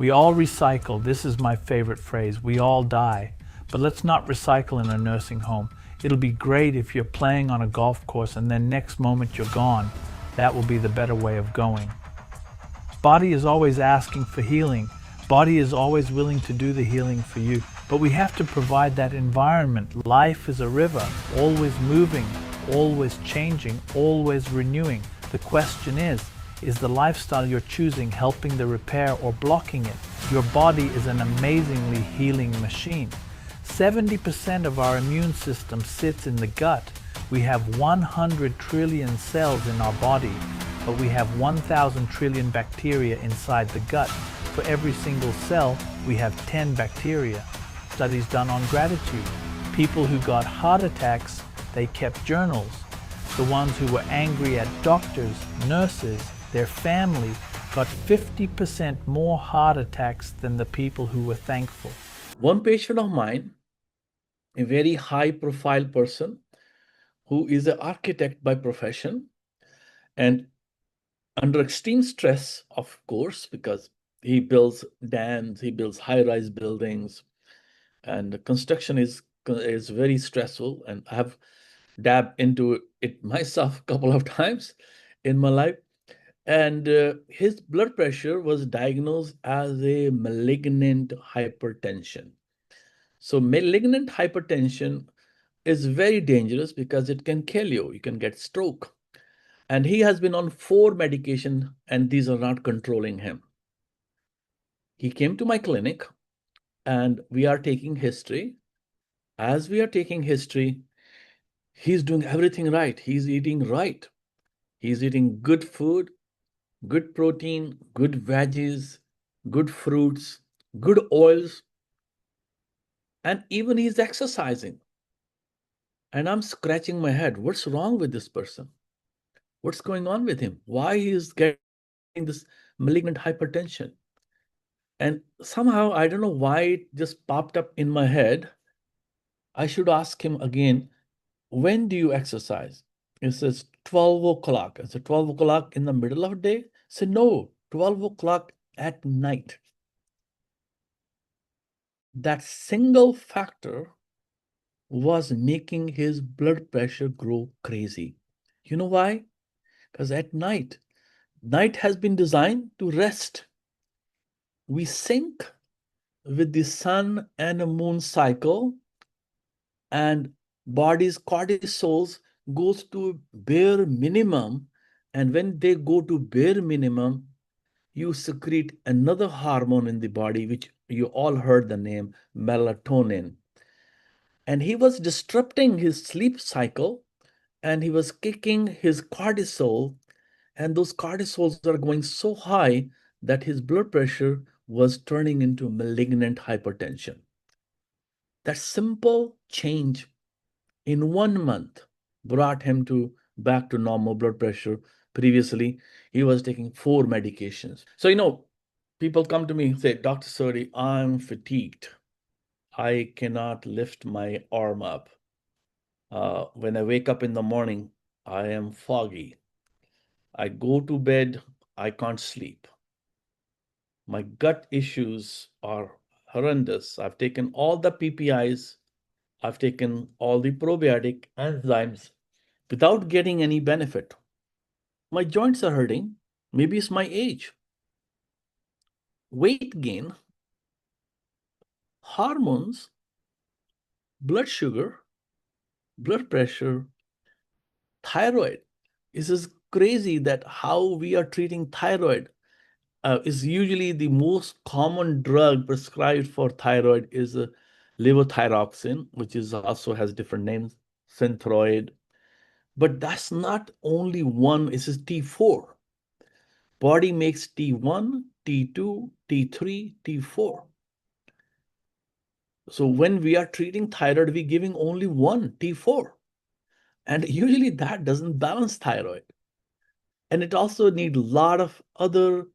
We all recycle. This is my favorite phrase. We all die. But let's not recycle in a nursing home. It'll be great if you're playing on a golf course and then next moment you're gone. That will be the better way of going. Body is always asking for healing. Body is always willing to do the healing for you. But we have to provide that environment. Life is a river, always moving, always changing, always renewing. The question is the lifestyle you're choosing helping the repair or blocking it? Your body is an amazingly healing machine. 70% of our immune system sits in the gut. We have 100 trillion cells in our body, but we have 1,000 trillion bacteria inside the gut. For every single cell, we have 10 bacteria. Studies done on gratitude. People who got heart attacks, they kept journals. The ones who were angry at doctors, nurses, their family, got 50% more heart attacks than the people who were thankful. One patient of mine, a very high-profile person, who is an architect by profession, and under extreme stress, of course, because he builds dams, he builds high-rise buildings, and the construction is very stressful, and I have dabbed into it myself a couple of times in my life. And his blood pressure was diagnosed as a malignant hypertension. So malignant hypertension is very dangerous because it can kill you. You can get stroke. And he has been on 4 medications, and these are not controlling him. He came to my clinic, and we are taking history. As we are taking history, he's doing everything right. He's eating right. He's eating good food, good protein, good veggies, good fruits, good oils, and even he's exercising. And I'm scratching my head. What's wrong with this person? What's going on with him? Why is getting this malignant hypertension? And somehow, I don't know why it just popped up in my head. I should ask him again, when do you exercise? He says 12 o'clock. I said, 12 o'clock in the middle of the day? He said, no, 12 o'clock at night. That single factor was making his blood pressure grow crazy. You know why? Because at night has been designed to rest. We sync with the sun and the moon cycle, and body's cortisols goes to bare minimum. And when they go to bare minimum, you secrete another hormone in the body, which you all heard the name, melatonin. And he was disrupting his sleep cycle, and he was kicking his cortisol, and those cortisols are going so high that his blood pressure was turning into malignant hypertension. That simple change in 1 month brought him back to normal blood pressure. Previously, he was taking 4 medications. So, people come to me and say, Dr. Sodhi, I'm fatigued. I cannot lift my arm up. When I wake up in the morning, I am foggy. I go to bed, I can't sleep. My gut issues are horrendous. I've taken all the PPIs, I've taken all the probiotic enzymes without getting any benefit. My joints are hurting. Maybe it's my age. Weight gain, hormones, blood sugar, blood pressure, thyroid. This is crazy that how we are treating thyroid. Is usually the most common drug prescribed for thyroid is levothyroxine, which is also has different names, Synthroid. But that's not only one, this is T4. Body makes T1, T2, T3, T4. So when we are treating thyroid, we're giving only one, T4. And usually that doesn't balance thyroid. And it also needs a lot of other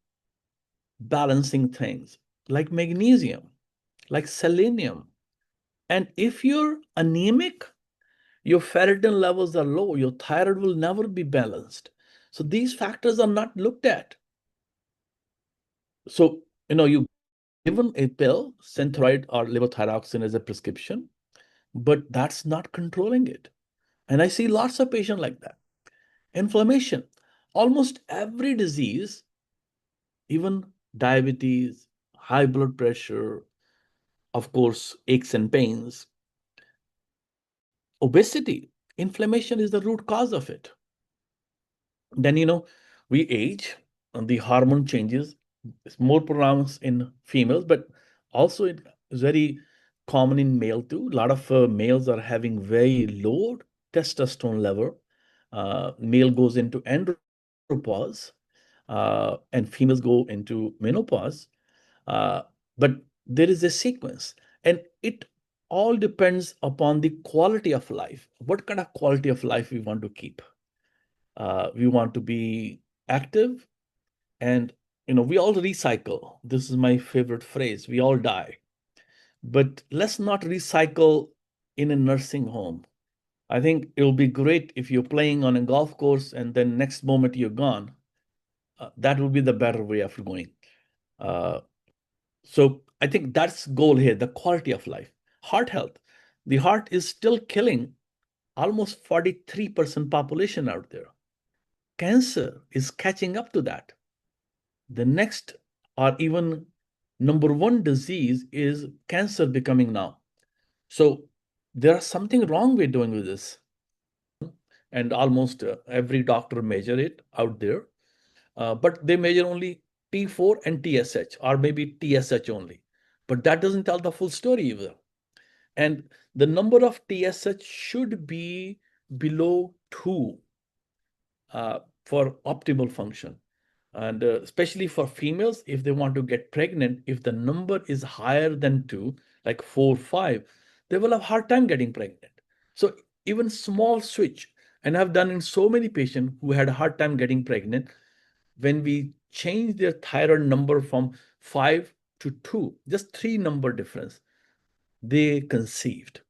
balancing things like magnesium, like selenium. And if you're anemic, your ferritin levels are low, your thyroid will never be balanced. So these factors are not looked at. So, you given a pill, Synthroid or levothyroxine as a prescription, but that's not controlling it. And I see lots of patients like that. Inflammation. Almost every disease, even diabetes, high blood pressure, of course, aches and pains, obesity, inflammation is the root cause of it. Then, we age and the hormone changes. It's more pronounced in females, but also it is very common in male too. A lot of males are having very low testosterone level. Male goes into andropause, and females go into menopause. Uh, but there is a sequence, and it all depends upon the quality of life. What kind of quality of life we want to keep? We want to be active, and we all recycle. This is my favorite phrase. We all die, but let's not recycle in a nursing home. I think it will be great if you're playing on a golf course and then next moment you're gone. That would be the better way of going. Uh, so I think that's goal here, the quality of life. Heart health. The heart is still killing almost 43% population out there. Cancer is catching up to that. The next or even number one disease is cancer becoming now. So there's something wrong we're doing with this. And almost every doctor measure it out there. But they measure only T4 and TSH, or maybe TSH only. But that doesn't tell the full story either. And the number of TSH should be below 2 for optimal function. And especially for females, if they want to get pregnant, if the number is higher than 2, like 4, 5, they will have hard time getting pregnant. So even small switch, and I've done in so many patients who had a hard time getting pregnant, when we change their thyroid number from 5 to 2, just 3 number difference, they conceived.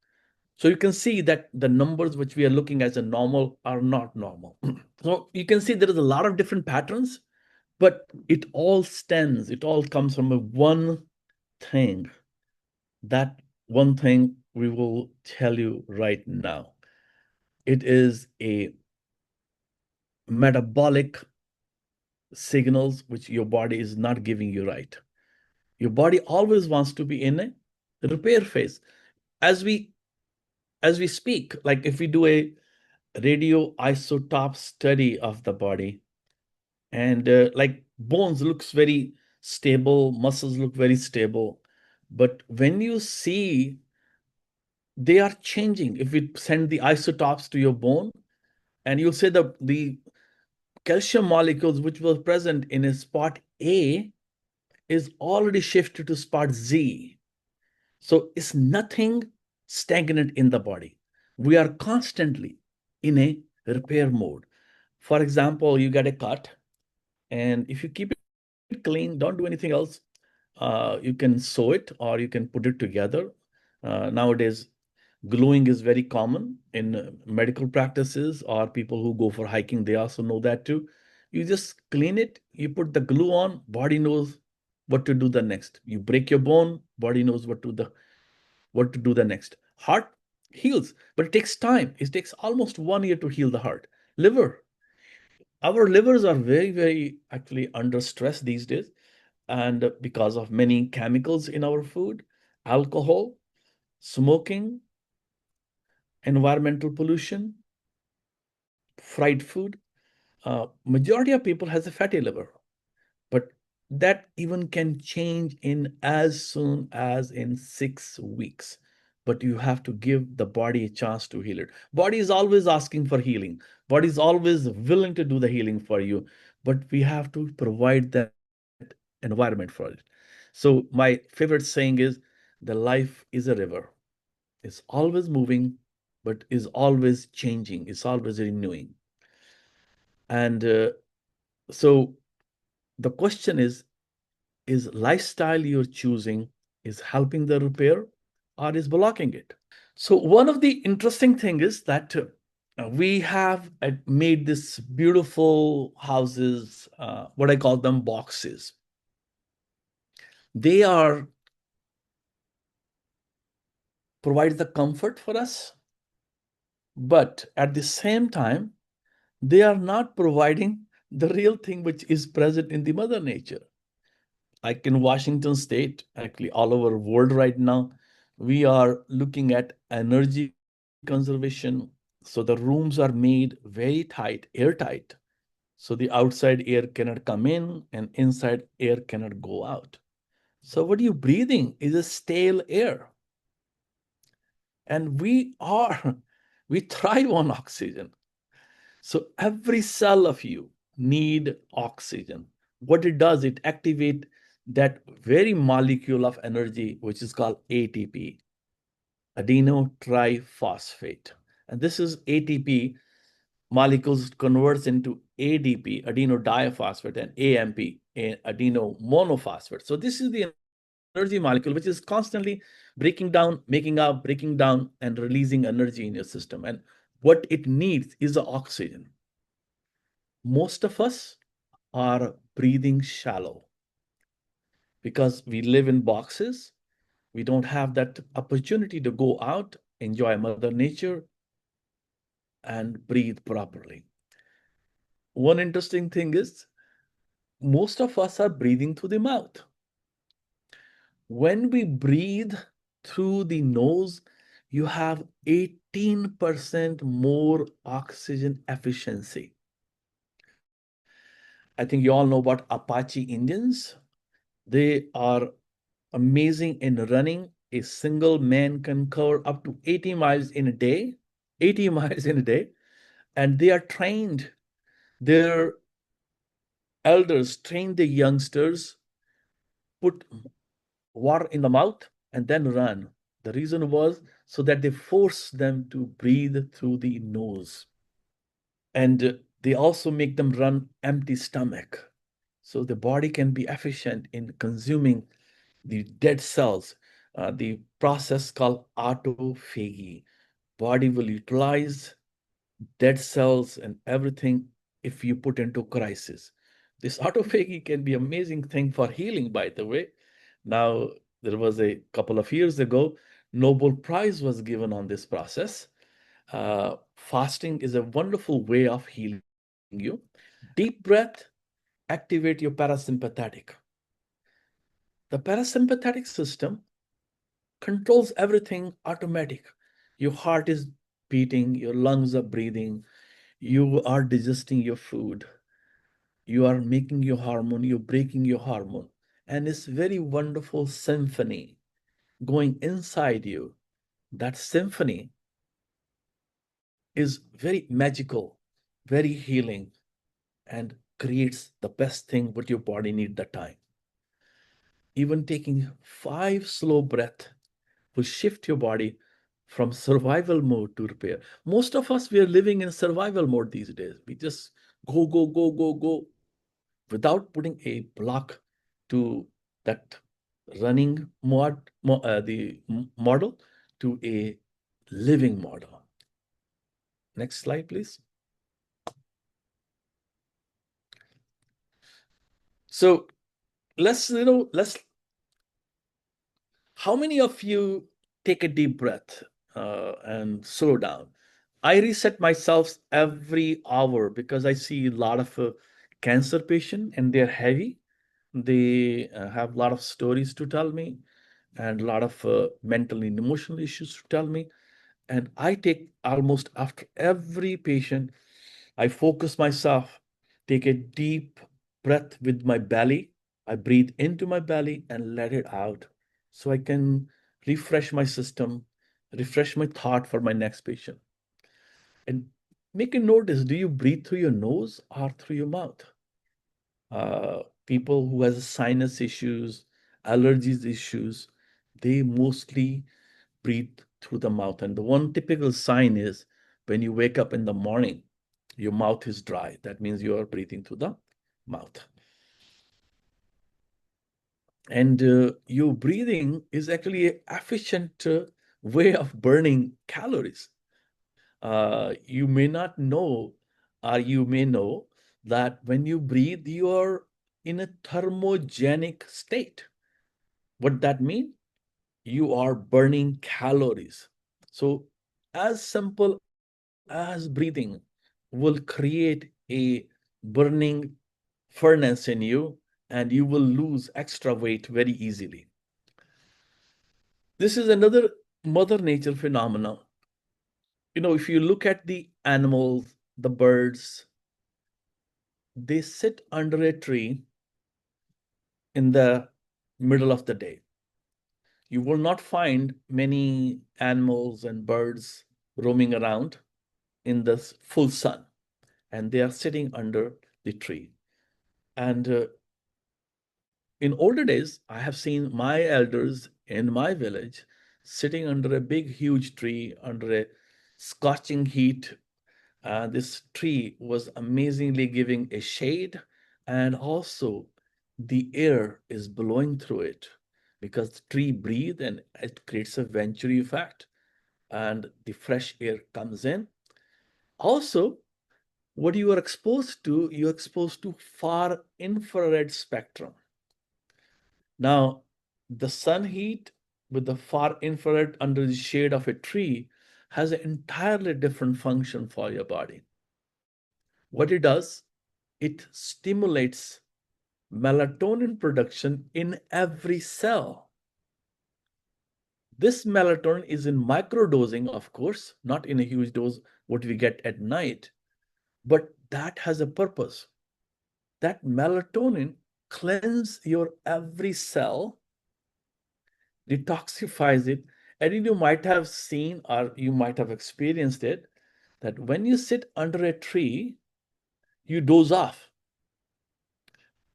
So you can see that the numbers which we are looking as a normal are not normal. So you can see there is a lot of different patterns, but it all comes from a one thing. That one thing we will tell you right now. It is a metabolic signals which your body is not giving you right. Your body always wants to be in a repair phase. As we speak, like if we do a radioisotope study of the body, and like bones looks very stable, muscles look very stable, but when you see they are changing, if we send the isotopes to your bone, and you'll say the calcium molecules which were present in a spot A is already shifted to spot Z. So it's nothing stagnant in the body. We are constantly in a repair mode. For example, you get a cut, and if you keep it clean, don't do anything else, you can sew it or you can put it together. Nowadays, gluing is very common in medical practices, or people who go for hiking, they also know that too. You just clean it, you put the glue on, body knows what to do the next. You break your bone, body knows what to do the next. Heart heals, but it takes time. It takes almost 1 year to heal the heart. Liver. Our livers are very, very actually under stress these days. And because of many chemicals in our food, alcohol, smoking, environmental pollution, fried food, majority of people has a fatty liver. But that even can change in as soon as in 6 weeks. But you have to give the body a chance to heal it. Body is always asking for healing. Body is always willing to do the healing for you. But we have to provide that environment for it. So my favorite saying is, the life is a river. It's always moving, but is always changing. It's always renewing. And so the question is lifestyle you're choosing is helping the repair or is blocking it? So one of the interesting thing is that we have made this beautiful houses, what I call them boxes. They are provide the comfort for us, but at the same time, they are not providing the real thing which is present in the mother nature. Like in Washington state, actually all over world right now, we are looking at energy conservation. So the rooms are made very tight, airtight. So the outside air cannot come in and inside air cannot go out. So what you're breathing is a stale air. And we thrive on oxygen. So every cell of you need oxygen. What it does, it activates that very molecule of energy, which is called ATP, adenine triphosphate. And this is ATP molecules converts into ADP, adenodiphosphate, and AMP, adenomonophosphate. So this is the energy molecule which is constantly breaking down, making up, breaking down, and releasing energy in your system. And what it needs is the oxygen. Most of us are breathing shallow because we live in boxes. We don't have that opportunity to go out, enjoy Mother Nature, and breathe properly. One interesting thing is most of us are breathing through the mouth. When we breathe through the nose, you have 18% more oxygen efficiency. I think you all know about Apache Indians. They are amazing in running. A single man can cover up to 80 miles in a day, 80 miles in a day. And they are trained. Their elders train the youngsters, put water in the mouth and then run. The reason was so that they force them to breathe through the nose. And they also make them run empty stomach. So the body can be efficient in consuming the dead cells. The process called autophagy. Body will utilize dead cells and everything if you put into crisis. This autophagy can be amazing thing for healing, by the way. Now, there was a couple of years ago, Nobel Prize was given on this process. Fasting is a wonderful way of healing you. Deep breath, activate your parasympathetic. The parasympathetic system controls everything automatic. Your heart is beating, your lungs are breathing, you are digesting your food, you are making your hormone, you're breaking your hormone. And it's very wonderful symphony going inside you. That symphony is very magical, very healing, and creates the best thing what your body need that time. Even taking 5 slow breath will shift your body from survival mode to repair. Most of us, we are living in survival mode these days. We just go, go, go, go, go without putting a block to that running the model to a living model. Next slide, please. So how many of you take a deep breath and slow down? I reset myself every hour because I see a lot of cancer patients and they're heavy. They have a lot of stories to tell me and a lot of mental and emotional issues to tell me. And I take almost after every patient, I focus myself, take a deep breath with my belly. I breathe into my belly and let it out so I can refresh my system, refresh my thought for my next patient. And make a notice, do you breathe through your nose or through your mouth? People who has sinus issues, allergies issues, they mostly breathe through the mouth. And the one typical sign is when you wake up in the morning, your mouth is dry. That means you are breathing through the mouth. And your breathing is actually an efficient way of burning calories. You may not know, or you may know that when you breathe, you are in a thermogenic state. What that means? You are burning calories. So as simple as breathing will create a burning furnace in you, and you will lose extra weight very easily. This is another Mother Nature phenomenon. If you look at the animals, the birds, they sit under a tree in the middle of the day. You will not find many animals and birds roaming around in the full sun, and they are sitting under the tree. And in older days, I have seen my elders in my village sitting under a big, huge tree under a scorching heat. This tree was amazingly giving a shade, and also the air is blowing through it because the tree breathes and it creates a venturi effect, and the fresh air comes in. Also, what you are exposed to, you're exposed to far infrared spectrum. Now, the sun heat with the far infrared under the shade of a tree has an entirely different function for your body. What it does, it stimulates melatonin production in every cell. This melatonin is in microdosing, of course, not in a huge dose, what we get at night, but that has a purpose. That melatonin cleanses your every cell, detoxifies it, and you might have seen or you might have experienced it that when you sit under a tree, you doze off.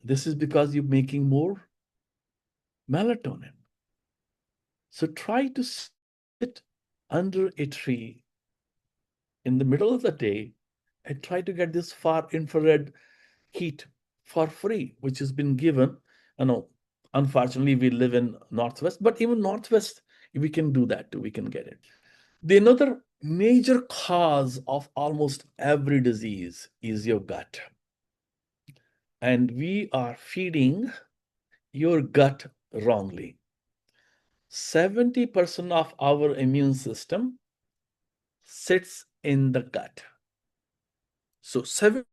This is because you're making more melatonin. So try to sit under a tree in the middle of the day and try to get this far infrared heat for free, which has been given. I know, unfortunately, we live in Northwest, but even Northwest, we can do that too. We can get it. The another major cause of almost every disease is your gut. And we are feeding your gut wrongly. 70% of our immune system sits in the gut. So 70%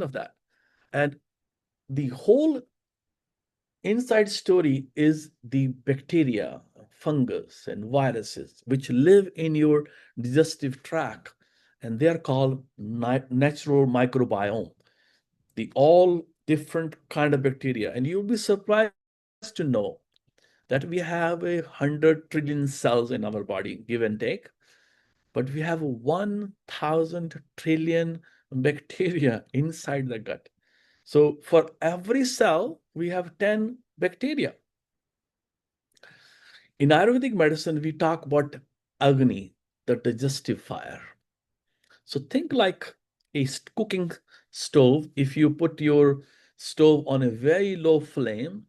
of that. And the whole inside story is the bacteria, fungus, and viruses which live in your digestive tract, and they are called natural microbiome. The all different kind of bacteria, and you'll be surprised to know that we have 100 trillion cells in our body, give and take, but we have 1,000 trillion bacteria inside the gut. So for every cell, we have 10 bacteria. In Ayurvedic medicine, we talk about Agni, the digestive fire. So think like a cooking stove. If you put your stove on a very low flame,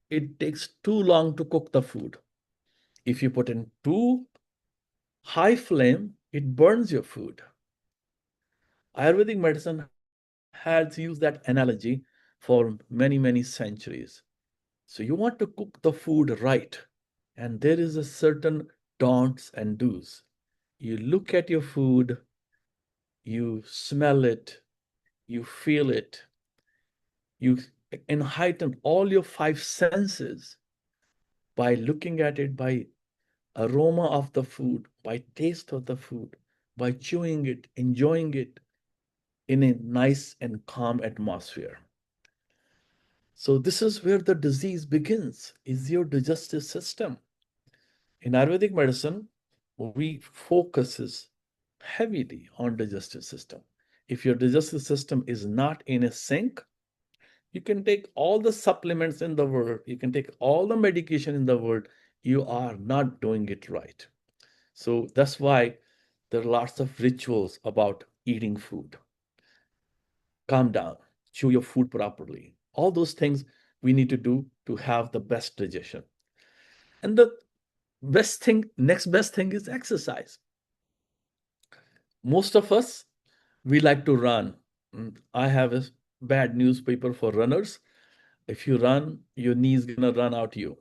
it takes too long to cook the food. If you put in too high flame, it burns your food. Ayurvedic medicine has used that analogy for many, many centuries. So you want to cook the food right, and there is a certain don'ts and do's. You look at your food, you smell it, you feel it, you heighten all your five senses by looking at it, by aroma of the food, by taste of the food, by chewing it, enjoying it in a nice and calm atmosphere. So this is where the disease begins, is your digestive system. In Ayurvedic medicine, we focuses heavily on digestive system. If your digestive system is not in a sync, you can take all the supplements in the world, you can take all the medication in the world, you are not doing it right. So that's why there are lots of rituals about eating food. Calm down, chew your food properly. All those things we need to do to have the best digestion. And the next best thing is exercise. Most of us, we like to run. I have a bad newspaper for runners. If you run, your knees gonna run out you.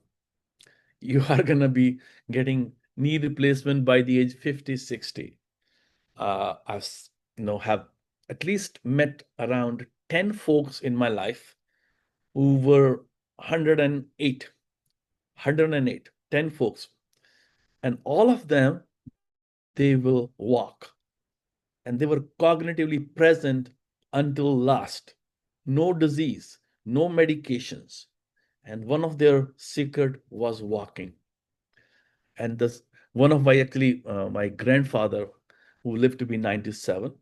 you are going to be getting knee replacement by the age 50, 60. I've have at least met around 10 folks in my life who were 108, 10 folks. And all of them, they will walk. And they were cognitively present until last. No disease, no medications. And one of their secret was walking. And this one of my my grandfather who lived to be 97.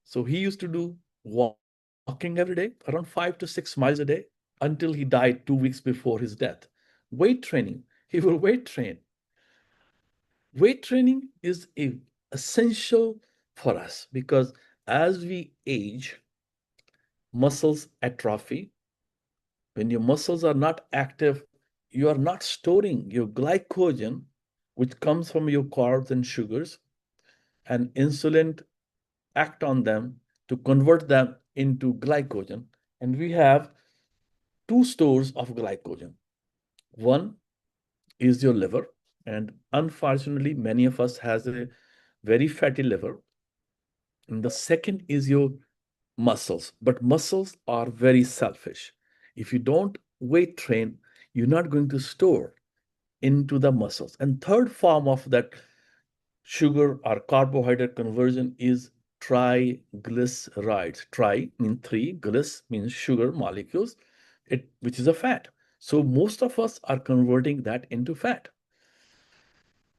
So he used to do walking every day, around 5 to 6 miles a day, until he died 2 weeks before his death. Weight training, he will weight train. Weight training is essential for us because as we age, muscles atrophy. When your muscles are not active, you are not storing your glycogen, which comes from your carbs and sugars, and insulin act on them to convert them into glycogen. And we have two stores of glycogen. One is your liver, and unfortunately, many of us has a very fatty liver. And the second is your muscles, but muscles are very selfish. If you don't weight train, you're not going to store into the muscles. And third form of that sugar or carbohydrate conversion is triglycerides. Tri means three, glyc means sugar molecules, which is a fat. So most of us are converting that into fat.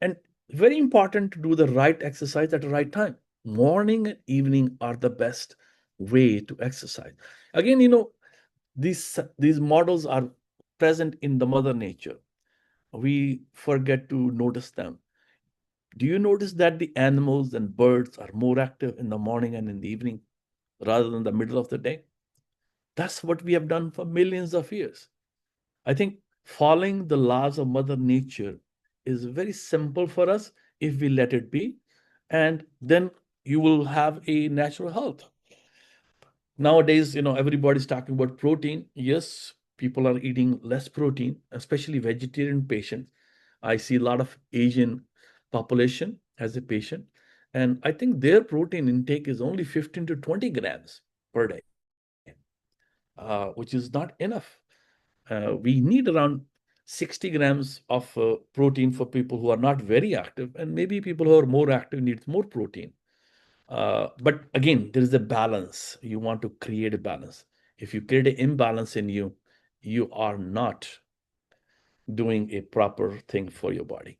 And very important to do the right exercise at the right time. Morning and evening are the best way to exercise. Again, these models are present in the mother nature. We forget to notice them. Do you notice that the animals and birds are more active in the morning and in the evening rather than the middle of the day? That's what we have done for millions of years. I think following the laws of Mother Nature is very simple for us if we let it be, and then you will have a natural health. Nowadays, everybody's talking about protein. Yes, people are eating less protein, especially vegetarian patients. I see a lot of Asian population as a patient, and I think their protein intake is only 15 to 20 grams per day, which is not enough. We need around 60 grams of protein for people who are not very active, and maybe people who are more active needs more protein. But again, there is a balance. You want to create a balance. If you create an imbalance in you, you are not doing a proper thing for your body.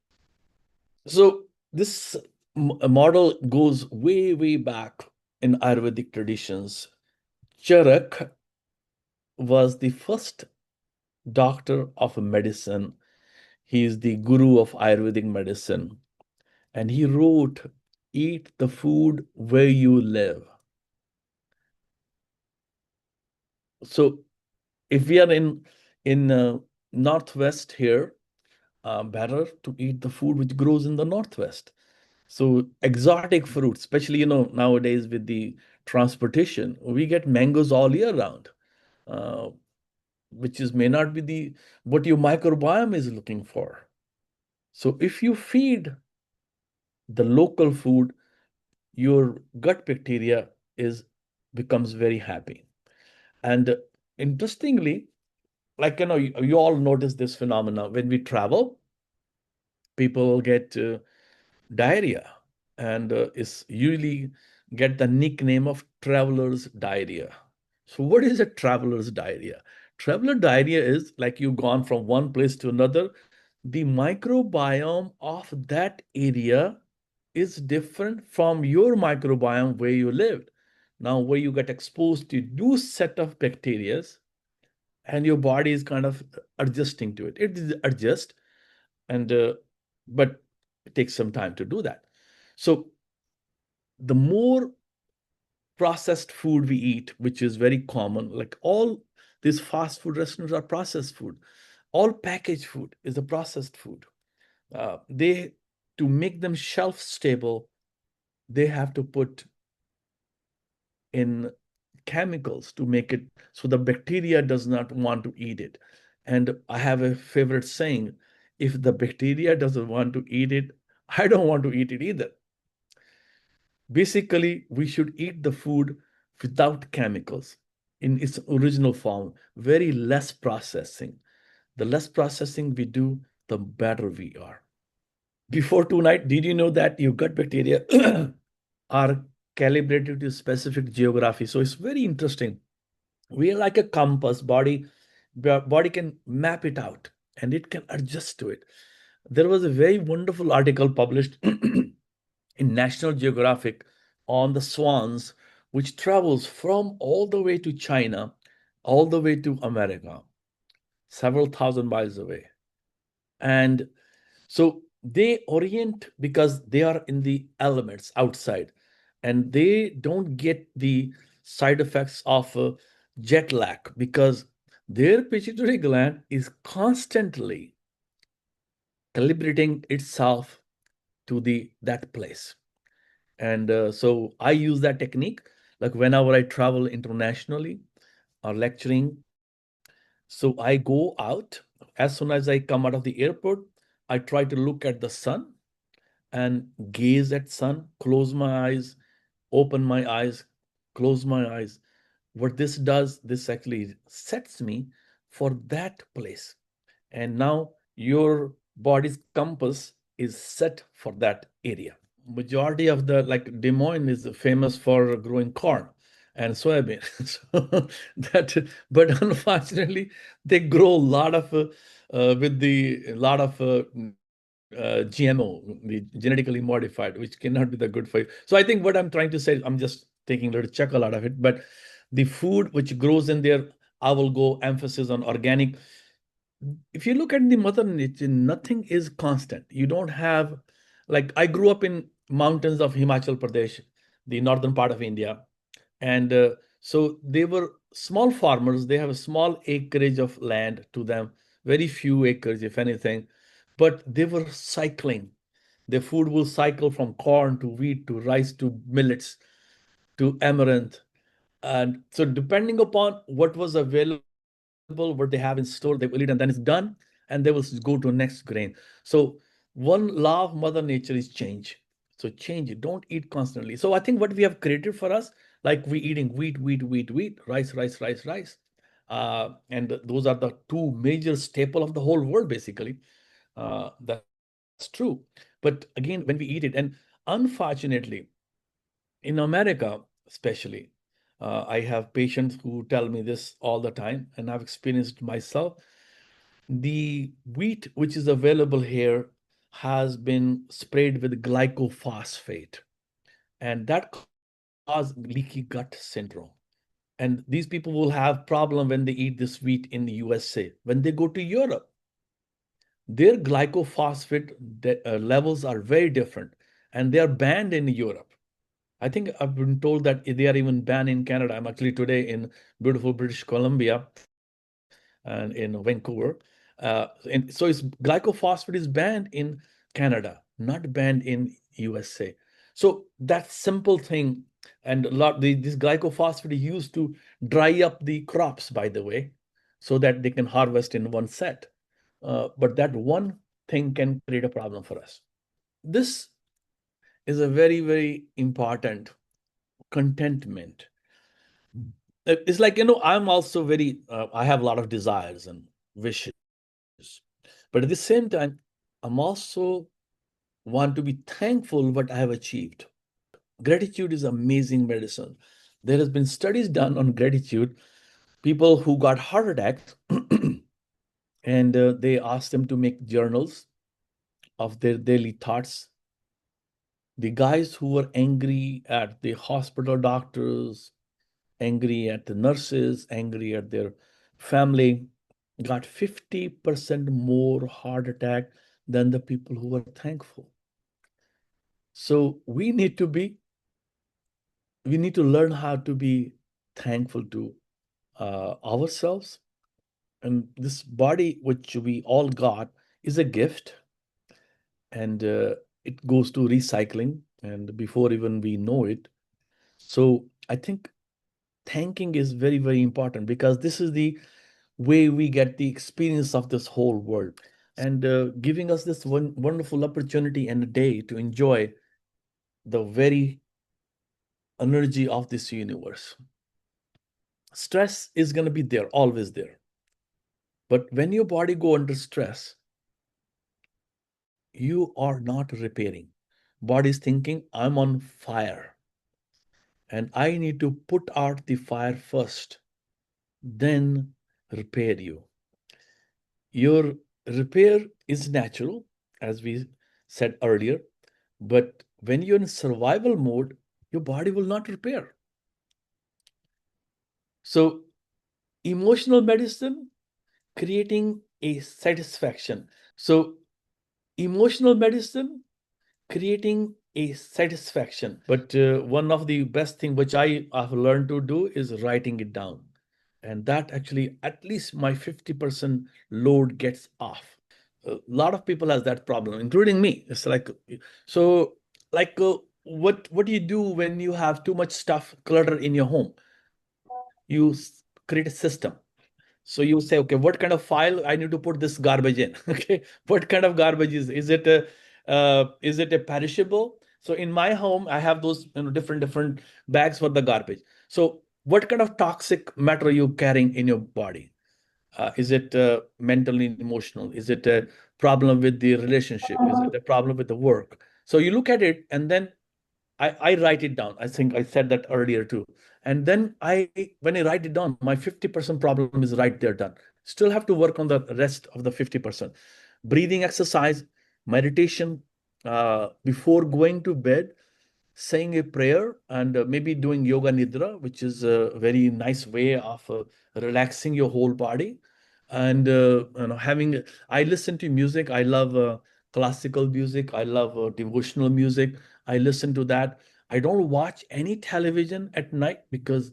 So this model goes way, way back in Ayurvedic traditions. Charaka was the first doctor of medicine. He is the guru of Ayurvedic medicine. And he wrote, "Eat the food where you live." So if we are in Northwest here, better to eat the food which grows in the Northwest. So exotic fruits, especially nowadays with the transportation, we get mangoes all year round, uh, which is may not be the what your microbiome is looking for. So if you feed the local food, your gut bacteria is becomes very happy. And interestingly, like you all notice this phenomena when we travel, people get diarrhea, and is usually get the nickname of traveler's diarrhea. So what is a traveler's diarrhea? Traveler diarrhea is like you've gone from one place to another. The microbiome of that area is different from your microbiome where you lived. Now, where you get exposed to new set of bacteria, and your body is kind of adjusting to it. It is adjust, and but it takes some time to do that. So the more processed food we eat, which is very common, like all these fast food restaurants are processed food. All packaged food is a processed food. They to make them shelf stable, they have to put in chemicals to make it so the bacteria does not want to eat it. And I have a favorite saying: If the bacteria doesn't want to eat it, I don't want to eat it either. Basically, we should eat the food without chemicals in its original form, very less processing. The less processing we do, the better we are. Before tonight, did you know that your gut bacteria are calibrated to specific geography? So it's very interesting. We are like a compass. Body can map it out and it can adjust to it. There was a very wonderful article published in National Geographic on the swans, which travels from all the way to China, all the way to America, several thousand miles away. And so they orient because they are in the elements outside, and they don't get the side effects of jet lag because their pituitary gland is constantly calibrating itself to that place. And so I use that technique like whenever I travel internationally or lecturing. So I go out. As soon as I come out of the airport, I try to look at the sun and gaze at sun, close my eyes, open my eyes, close my eyes. What this does, this actually sets me for that place. And now your body's compass is set for that area. Majority of the, like Des Moines is famous for growing corn and soybean. So that, but unfortunately, they grow a lot of with the a lot of GMO, the genetically modified, which cannot be that good for you. So I think what I'm trying to say, I'm just taking a little chuckle out of it, but the food which grows in there, I will go emphasis on organic. If you look at the mother nature, nothing is constant. You don't have, like, I grew up in mountains of Himachal Pradesh, the northern part of India. And so they were small farmers. They have a small acreage of land to them, very few acres, if anything, but they were cycling. Their food will cycle from corn to wheat to rice to millets to amaranth. And so, depending upon what was available, what they have in store, they will eat, and then it's done, and they will go to next grain. So, one law of Mother Nature is change. So, change it. Don't eat constantly. So, I think what we have created for us, like we eating wheat, rice, rice. And those are the two major staple of the whole world, basically. That's true. But again, when we eat it, and unfortunately, in America, especially, I have patients who tell me this all the time, and I've experienced myself. The wheat which is available here has been sprayed with glycophosphate, and that causes leaky gut syndrome. And these people will have problem when they eat this wheat in the USA. When they go to Europe, their glycophosphate levels are very different, and they are banned in Europe. I think I've been told that they are even banned in Canada. I'm actually today in beautiful British Columbia and in Vancouver. And so glycophosphate is banned in Canada, not banned in USA. So that simple thing, and this glycophosphate is used to dry up the crops, by the way, so that they can harvest in one set. But that one thing can create a problem for us. This is a very, very important contentment. It's like, I'm also I have a lot of desires and wishes. But at the same time, I'm also want to be thankful what I have achieved. Gratitude is amazing medicine. There has been studies done on gratitude. People who got heart attacks, and they asked them to make journals of their daily thoughts. The guys who were angry at the hospital doctors, angry at the nurses, angry at their family, got 50% more heart attack than the people who were thankful. So we need to learn how to be thankful to ourselves. And this body, which we all got, is a gift, and it goes to recycling, and before even we know it. So I think thanking is very, very important because this is the way we get the experience of this whole world. and giving us this wonderful opportunity and a day to enjoy the very energy of this universe. Stress is going to be there, always there. But when your body go under stress, you are not repairing. Body is thinking, I'm on fire and I need to put out the fire first, then repair you. Your repair is natural, as we said earlier, but when you're in survival mode, your body will not repair. So, emotional medicine creating a satisfaction. So, emotional medicine creating a satisfaction. But one of the best thing which I have learned to do is writing it down. And that actually, at least my 50% load gets off. A lot of people has that problem, including me. It's like, so like, what do you do when you have too much stuff clutter in your home? You create a system. So you say, okay, what kind of file I need to put this garbage in? Okay, what kind of garbage is it? Is it a perishable? So in my home, I have those different bags for the garbage. So what kind of toxic matter are you carrying in your body? Is it mental and emotional? Is it a problem with the relationship? Is it a problem with the work? So you look at it and then I write it down. I think I said that earlier too. And then when I write it down, my 50% problem is right there done. Still have to work on the rest of the 50%. Breathing exercise, meditation, before going to bed, saying a prayer, and maybe doing yoga nidra, which is a very nice way of relaxing your whole body. And having, I listen to music. I love classical music. I love devotional music. I listen to that. I don't watch any television at night because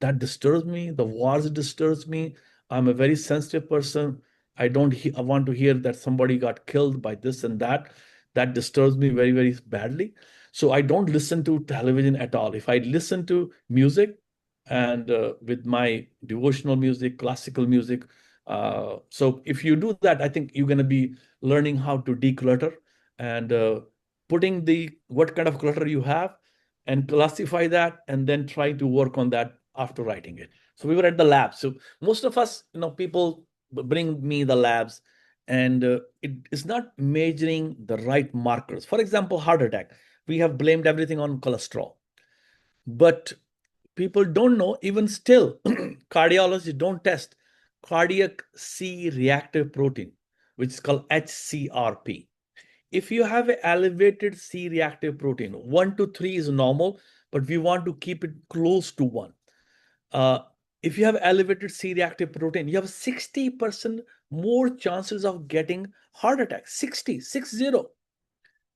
that disturbs me. The wars disturbs me. I'm a very sensitive person. I want to hear that somebody got killed by this and that. That disturbs me very, very badly. So I don't listen to television at all. If I listen to music and with my devotional music, classical music, so if you do that, I think you're going to be learning how to declutter and putting the what kind of clutter you have and classify that and then try to work on that after writing it. So we were at the lab. So most of us, people bring me the labs and it is not measuring the right markers. For example, heart attack. We have blamed everything on cholesterol. But people don't know, even still, cardiologists don't test cardiac C reactive protein, which is called HCRP. If you have an elevated C reactive protein, 1 to 3 is normal, but we want to keep it close to 1. If you have elevated C reactive protein, you have 60% more chances of getting heart attack. 60.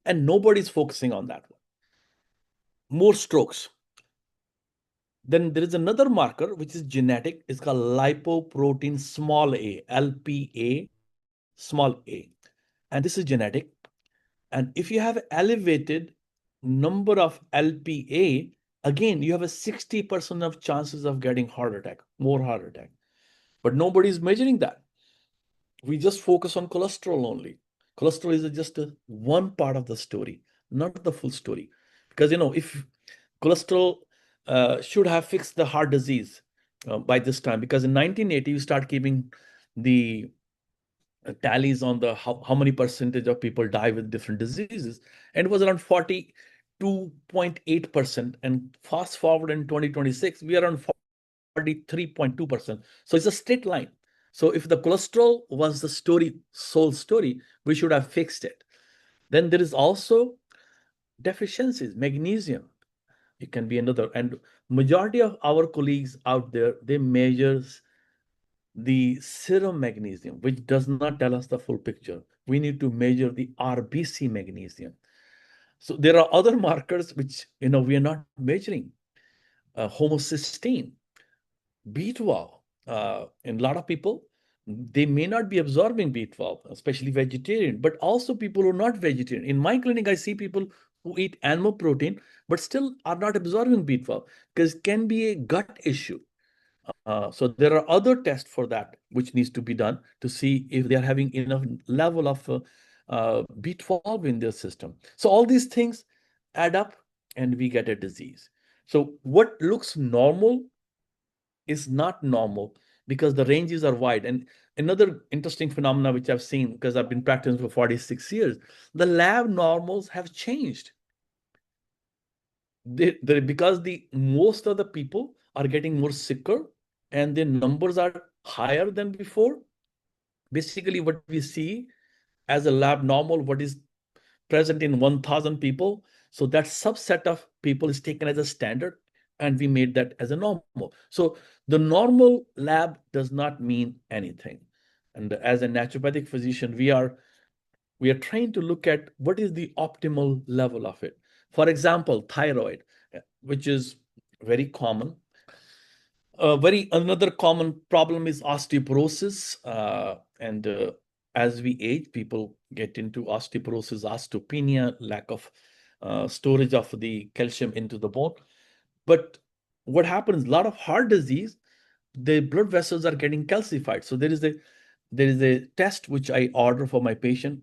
And nobody's focusing on that one. More strokes. Then there is another marker which is genetic. It's called lipoprotein small a, LPA small a. And this is genetic. And if you have elevated number of LPA, again, you have a 60% of chances of getting heart attack, more heart attack. But nobody is measuring that. We just focus on cholesterol only. Cholesterol is just one part of the story, not the full story. Because, if cholesterol should have fixed the heart disease by this time, because in 1980, you start keeping the tallies on the how many percentage of people die with different diseases, and it was around 42.8%. And fast forward in 2026, we are on 43.2%. So it's a straight line. So if the cholesterol was the sole story, we should have fixed it. Then there is also deficiencies, magnesium. It can be another. And majority of our colleagues out there, they measures the serum magnesium, which does not tell us the full picture. We need to measure the RBC magnesium. So there are other markers which we are not measuring. Homocysteine, B12. And a lot of people, they may not be absorbing B12, especially vegetarian, but also people who are not vegetarian. In my clinic, I see people who eat animal protein, but still are not absorbing B12 because it can be a gut issue. So there are other tests for that which needs to be done to see if they are having enough level of B12 in their system. So all these things add up and we get a disease. So what looks normal is not normal because the ranges are wide. And another interesting phenomena which I've seen, because I've been practicing for 46 years, the lab normals have changed. Because the most of the people are getting more sicker and their numbers are higher than before. Basically, what we see as a lab normal, what is present in 1,000 people, so that subset of people is taken as a standard, and we made that as a normal. So the normal lab does not mean anything. And as a naturopathic physician, we are trained to look at what is the optimal level of it. For example, thyroid, which is very common. Another common problem is osteoporosis, and as we age, people get into osteoporosis, osteopenia, lack of storage of the calcium into the bone. But what happens? A lot of heart disease, the blood vessels are getting calcified. So there is a test which I order for my patient,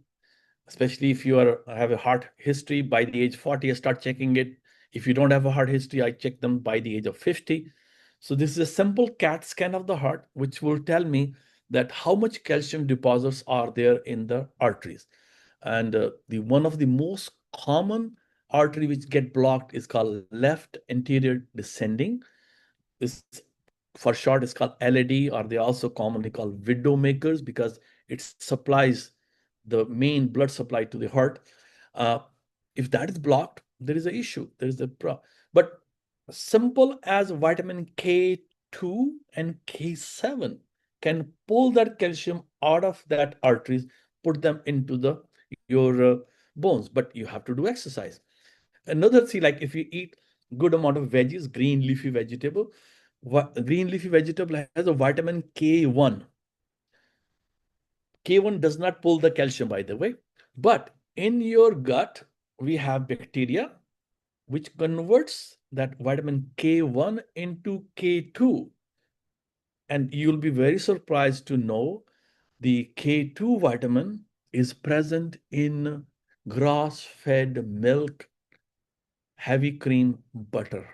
especially if you have a heart history. By the age 40, I start checking it. If you don't have a heart history, I check them by the age of 50. So this is a simple CAT scan of the heart, which will tell me that how much calcium deposits are there in the arteries. And the one of the most common artery which get blocked is called left anterior descending. This, for short, is called LAD, or they also commonly called widow makers, because it supplies the main blood supply to the heart. Uh, if that is blocked, there is an issue. There is a problem. But simple as vitamin K2 and K7 can pull that calcium out of that arteries, put them into your bones. But you have to do exercise. Another thing, like if you eat good amount of veggies, green leafy vegetable, green leafy vegetable has a vitamin K1. K1 does not pull the calcium, by the way, but in your gut, we have bacteria which converts that vitamin K1 into K2. And you'll be very surprised to know the K2 vitamin is present in grass-fed milk, heavy cream, butter.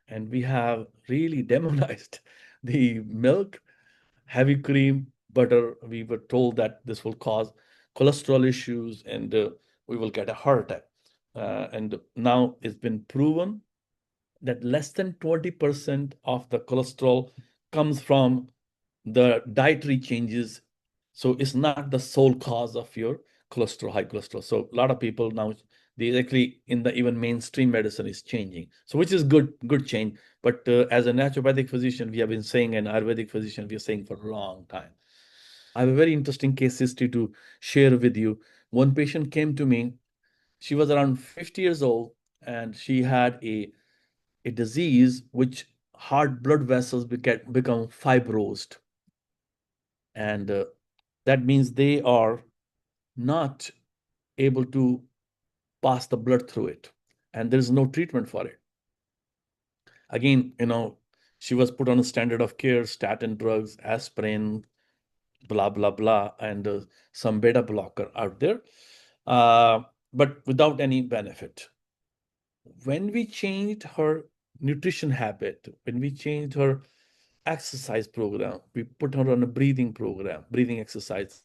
And we have really demonized the milk, heavy cream, butter. We were told that this will cause cholesterol issues and we will get a heart attack. And now it's been proven that less than 20% of the cholesterol comes from the dietary changes. So it's not the sole cause of your cholesterol, high cholesterol. So a lot of people now, they actually in the even mainstream medicine is changing. So which is good change. But as a naturopathic physician, we have been saying, and Ayurvedic physician, we are saying for a long time. I have a very interesting case history to share with you. One patient came to me. She was around 50 years old, and she had a disease which heart blood vessels become fibrosed. And that means they are not able to pass the blood through it. And there's no treatment for it. Again, she was put on a standard of care, statin drugs, aspirin, blah, blah, blah, and some beta blocker out there, but without any benefit. When we changed her nutrition habit, when we changed her exercise program, we put her on a breathing program, breathing exercise,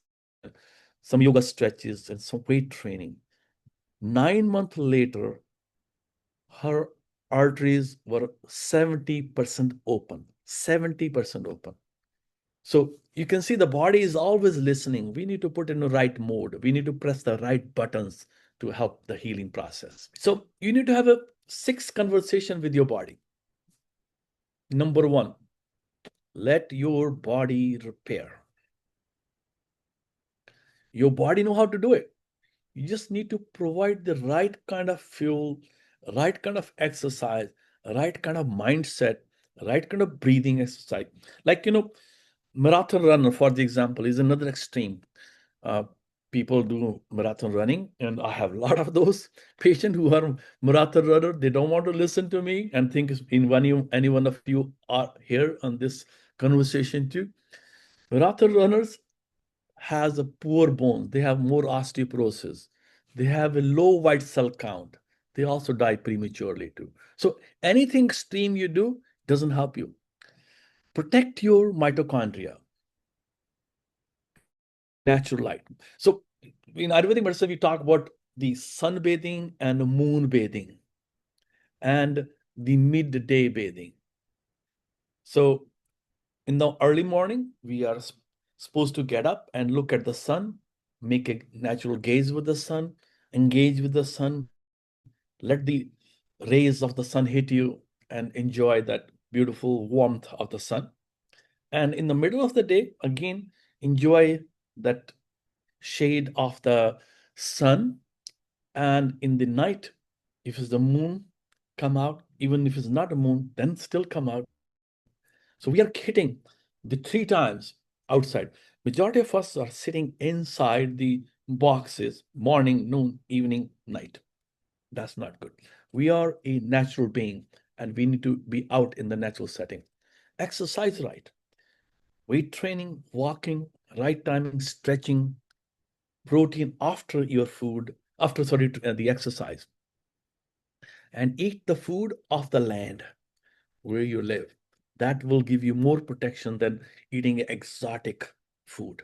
some yoga stretches, and some weight training. 9 months later, her arteries were 70% open, 70% open. So you can see the body is always listening. We need to put in the right mode. We need to press the right buttons to help the healing process. So you need to have a 6 conversation with your body. Number 1, let your body repair. Your body know how to do it. You just need to provide the right kind of fuel, right kind of exercise, right kind of mindset, right kind of breathing exercise. Like, marathon runner, for the example, is another extreme. people do marathon running, and I have a lot of those patients who are marathon runner. They don't want to listen to me and think any one of you are here on this conversation too. Marathon runners has a poor bone. They have more osteoporosis. They have a low white cell count. They also die prematurely too. So anything extreme you do doesn't help you. Protect your mitochondria. Natural light. So in Ayurvedic medicine, we talk about the sunbathing and the moon bathing and the midday bathing. So in the early morning, we are supposed to get up and look at the sun, make a natural gaze with the sun, engage with the sun, let the rays of the sun hit you and enjoy that beautiful warmth of the sun. And in the middle of the day, again, enjoy that shade of the sun. And in the night, if it's the moon, come out. Even if it's not a moon, then still come out. So we are hitting the 3 times outside. Majority of us are sitting inside the boxes, morning, noon, evening, night. That's not good. We are a natural being and we need to be out in the natural setting. Exercise right. Weight training, walking, right timing, stretching, protein after your food, the exercise. And eat the food of the land where you live. That will give you more protection than eating exotic food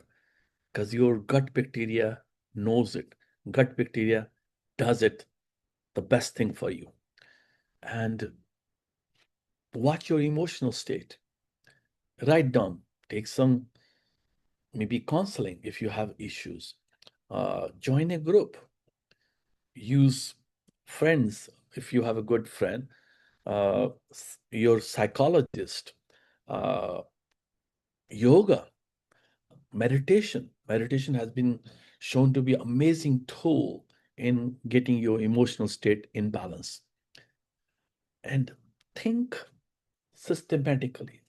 because your gut bacteria knows it. Gut bacteria does it the best thing for you. And watch your emotional state. Write down, take some maybe counseling if you have issues. Join a group. Use friends if you have a good friend. Your psychologist. Yoga, meditation. Meditation has been shown to be an amazing tool in getting your emotional state in balance. And think systematically.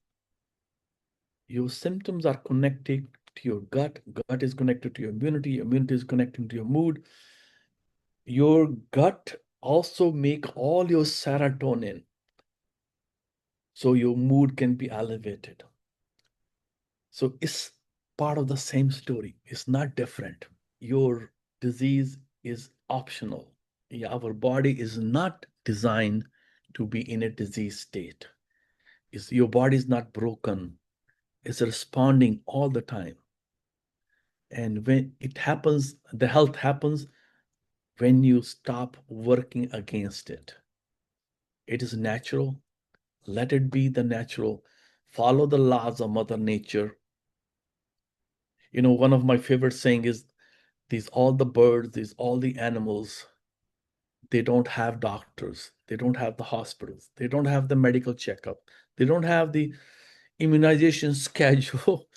Your symptoms are connected to your gut. Gut is connected to your immunity. Immunity is connected to your mood. Your gut also make all your serotonin, so your mood can be elevated. So it's part of the same story. It's not different. Your disease is optional. Our body is not designed to be in a disease state. Your body is not broken. It's responding all the time. And when it happens, the health happens when you stop working against it. It is natural. Let it be the natural. Follow the laws of Mother Nature. One of my favorite saying is, all the birds, all the animals, they don't have doctors. They don't have the hospitals. They don't have the medical checkup. They don't have the immunization schedule.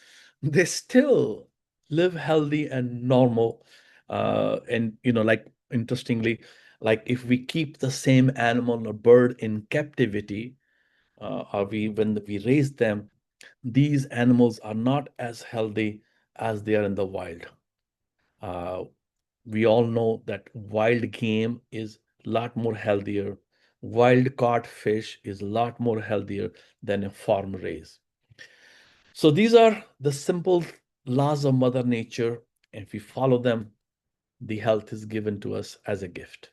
They still live healthy and normal. And like interestingly, like if we keep the same animal or bird in captivity, when we raise them, these animals are not as healthy as they are in the wild. We all know that wild game is a lot more healthier. Wild caught fish is a lot more healthier than a farm raised. So these are the simple laws of Mother Nature. And if we follow them, the health is given to us as a gift.